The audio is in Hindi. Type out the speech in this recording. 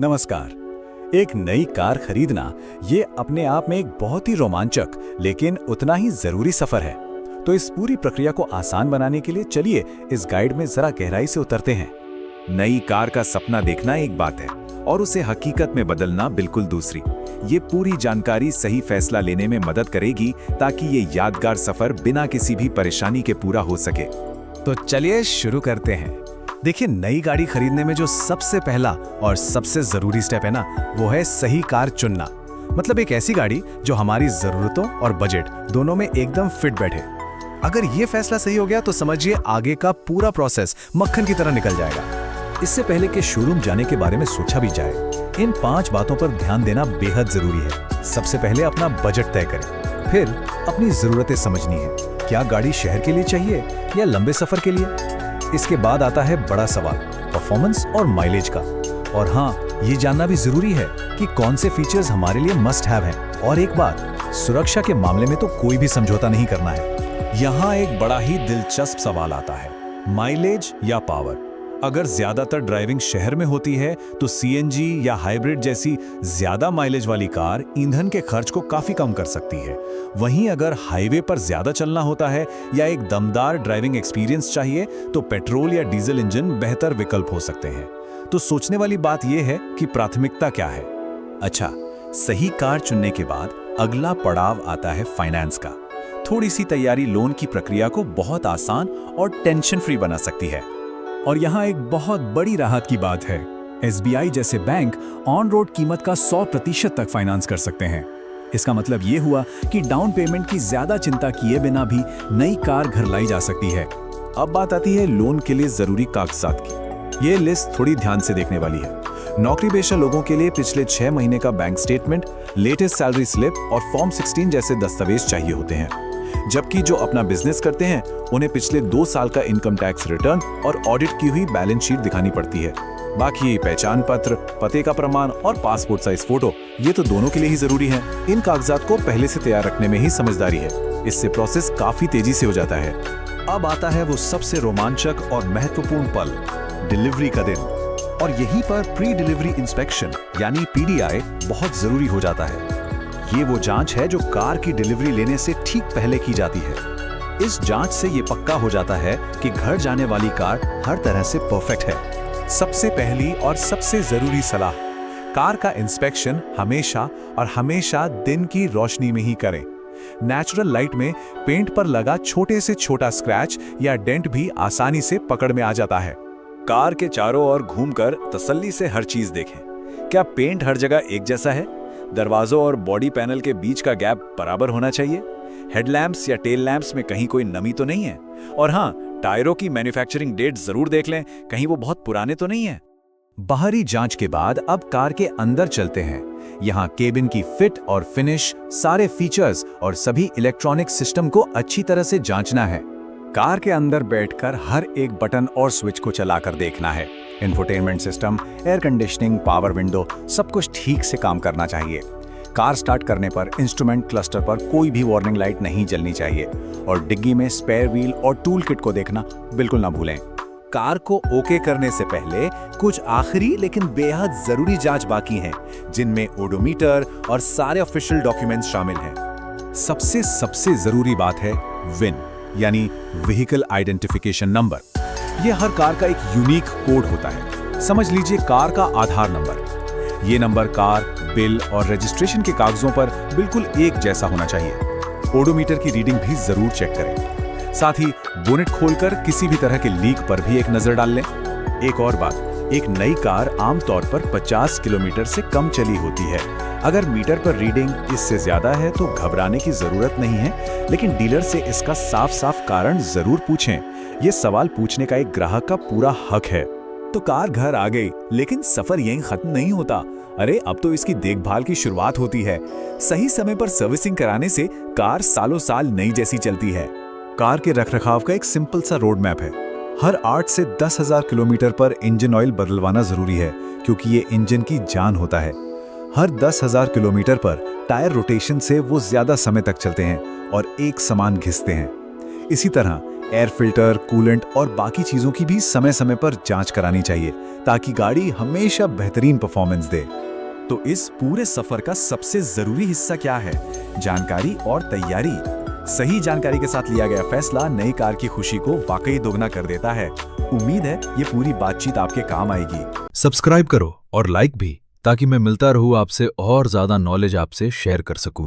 नमस्कार। एक नई कार खरीदना ये अपने आप में एक बहुत ही रोमांचक लेकिन उतना ही जरूरी सफर है। तो इस पूरी प्रक्रिया को आसान बनाने के लिए चलिए इस गाइड में जरा गहराई से उतरते हैं। नई कार का सपना देखना एक बात है और उसे हकीकत में बदलना बिल्कुल दूसरी। ये पूरी जानकारी सही फैसला लेने में मदद करेगी ताकि ये यादगार सफर बिना किसी भी परेशानी के पूरा हो सके। तो चलिए शुरू करते हैं। देखिए, नई गाड़ी खरीदने में जो सबसे पहला और सबसे जरूरी स्टेप है ना, वो है सही कार चुनना। मतलब एक ऐसी गाड़ी जो हमारी जरूरतों और बजट दोनों में एकदम फिट बैठे। अगर ये फैसला सही हो गया तो समझिए आगे का पूरा प्रोसेस मक्खन की तरह निकल जाएगा। इससे पहले कि शोरूम जाने के बारे में सोचा भी जाए, इन 5 बातों पर ध्यान देना बेहद जरूरी है। सबसे पहले अपना बजट तय करें, फिर अपनी जरूरतें समझनी है। क्या गाड़ी शहर के लिए चाहिए या लंबे सफर के लिए? इसके बाद आता है बड़ा सवाल, परफॉर्मेंस और माइलेज का। और हाँ, ये जानना भी जरूरी है कि कौन से फीचर्स हमारे लिए मस्ट हैव हैं। और एक बात, सुरक्षा के मामले में तो कोई भी समझौता नहीं करना है। यहाँ एक बड़ा ही दिलचस्प सवाल आता है, माइलेज या पावर। अगर ज्यादातर ड्राइविंग शहर में होती है तो सीएनजी या हाइब्रिड जैसी ज्यादा माइलेज वाली कार ईंधन के खर्च को काफी कम कर सकती है। वहीं अगर हाईवे पर ज्यादा चलना होता है या एक दमदार ड्राइविंग एक्सपीरियंस चाहिए तो पेट्रोल या डीजल इंजन बेहतर विकल्प हो सकते हैं। तो सोचने वाली बात यह है कि प्राथमिकता क्या है। अच्छा, सही कार चुनने के बाद अगला पड़ाव आता है फाइनेंस का। थोड़ी सी तैयारी लोन की प्रक्रिया को बहुत आसान और टेंशन फ्री बना सकती है। और यहाँ एक बहुत बड़ी राहत की बात है, एसबीआई जैसे बैंक ऑन रोड कीमत का 100% तक फाइनेंस कर सकते हैं। इसका मतलब ये हुआ कि डाउन पेमेंट की ज्यादा चिंता किए बिना भी नई कार घर लाई जा सकती है। अब बात आती है लोन के लिए जरूरी कागजात की। ये लिस्ट थोड़ी ध्यान से देखने वाली है। नौकरीपेशा लोगों के लिए पिछले 6 महीने का bank statement, latest salary slip और फॉर्म 16 जैसे दस्तावेज चाहिए होते हैं। जबकि जो अपना बिजनेस करते हैं उन्हें पिछले 2 साल का इनकम टैक्स रिटर्न और ऑडिट की हुई बैलेंस शीट दिखानी पड़ती है। बाकी पहचान पत्र, पते का प्रमाण और पासपोर्ट साइज फोटो, ये तो दोनों के लिए ही जरूरी है। इन कागजात को पहले से तैयार रखने में ही समझदारी है। इससे प्रोसेस काफी तेजी से हो जाता है। अब आता है वो सबसे रोमांचक और महत्वपूर्ण पल, डिलीवरी का दिन। और यहीं पर प्री डिलीवरी इंस्पेक्शन यानी पीडीआई बहुत जरूरी हो जाता है। ये वो जांच है जो कार की डिलीवरी लेने से ठीक पहले की जाती है। इस जांच से ये पक्का हो जाता है कि घर जाने वाली कार हर तरह से परफेक्ट है। सबसे पहली और सबसे जरूरी सलाह, कार का इंस्पेक्शन हमेशा और हमेशा दिन की रोशनी में ही करें। नेचुरल लाइट में पेंट पर लगा छोटे से छोटा स्क्रैच या डेंट भी आसानी से पकड़ में आ जाता है। कार के चारों ओर घूमकर तसल्ली से हर चीज देखें। क्या पेंट हर जगह एक जैसा है? दरवाजों और बॉडी पैनल के बीच का गैप बराबर होना चाहिए? हेडलैम्प्स या टेल लैंप्स में कहीं कोई नमी तो नहीं है? और हाँ, टायरों की मैन्युफैक्चरिंग डेट जरूर देख लें, कहीं वो बहुत पुराने तो नहीं है। बाहरी जांच के बाद अब कार के अंदर चलते हैं। यहाँ केबिन की फिट और फिनिश, सारे फीचर्स और सभी इलेक्ट्रॉनिक सिस्टम को अच्छी तरह से जांचना है। कार के अंदर बैठकर हर एक बटन और स्विच को चलाकर देखना है। Infotainment system, air conditioning, power window, सब कुछ ठीक से काम करना चाहिए। कार स्टार्ट करने पर इंस्ट्रूमेंट क्लस्टर पर कोई भी वार्निंग लाइट नहीं जलनी चाहिए। और डिग्गी में स्पेयर व्हील और टूल किट को देखना बिल्कुल ना भूलें। कार को ओके करने से पहले कुछ आखिरी लेकिन बेहद जरूरी जांच बाकी हैं, जिनमें ओडोमीटर और सारे ऑफिशियल डॉक्यूमेंट्स शामिल हैं। सबसे जरूरी बात है विन यानी व्हीकल आइडेंटिफिकेशन नंबर। ये हर कार का एक यूनिक कोड होता है। समझ लीजिए कार का आधार नंबर। ये नंबर कार, बिल और रजिस्ट्रेशन के कागजों पर बिल्कुल एक जैसा होना चाहिए। ओडोमीटर की रीडिंग भी जरूर चेक करें। साथ ही बोनेट खोलकर किसी भी तरह के लीक पर भी एक नजर डाल लें। एक और बात, एक नई कार आमतौर पर 50 किलोमीटर से कम चली होती है। अगर मीटर पर रीडिंग इससे ज्यादा है तो घबराने की जरूरत नहीं है, लेकिन डीलर से इसका साफ कारण जरूर पूछें। ये सवाल पूछने का एक ग्राहक का पूरा हक है। तो कार घर आ गई, लेकिन सफर यहीं खत्म नहीं होता। अरे, अब तो इसकी देखभाल की शुरुआत होती है। सही समय पर सर्विसिंग कराने से कार सालों साल नई जैसी चलती है। कार के रखरखाव का एक सिंपल सा रोड मैप है। हर 8 से 10,000 किलोमीटर पर इंजन ऑयल बदलवाना जरूरी है, क्योंकि ये इंजन की जान होता है। हर 10,000 किलोमीटर पर टायर रोटेशन से वो ज्यादा समय तक चलते हैं और एक समान घिसते हैं। इसी तरह एयर फिल्टर, कूलेंट और बाकी चीज़ों की भी समय समय पर जांच करानी चाहिए ताकि गाड़ी हमेशा बेहतरीन परफॉर्मेंस दे। तो इस पूरे सफर का सबसे जरूरी हिस्सा क्या है? जानकारी और तैयारी। सही जानकारी के साथ लिया गया फैसला नई कार की खुशी को वाकई दोगुना कर देता है। उम्मीद है ये पूरी बातचीत आपके काम आएगी। सब्सक्राइब करो और लाइक भी, ताकि मैं मिलता रहूं आपसे और ज्यादा नॉलेज आपसे शेयर कर सकूं।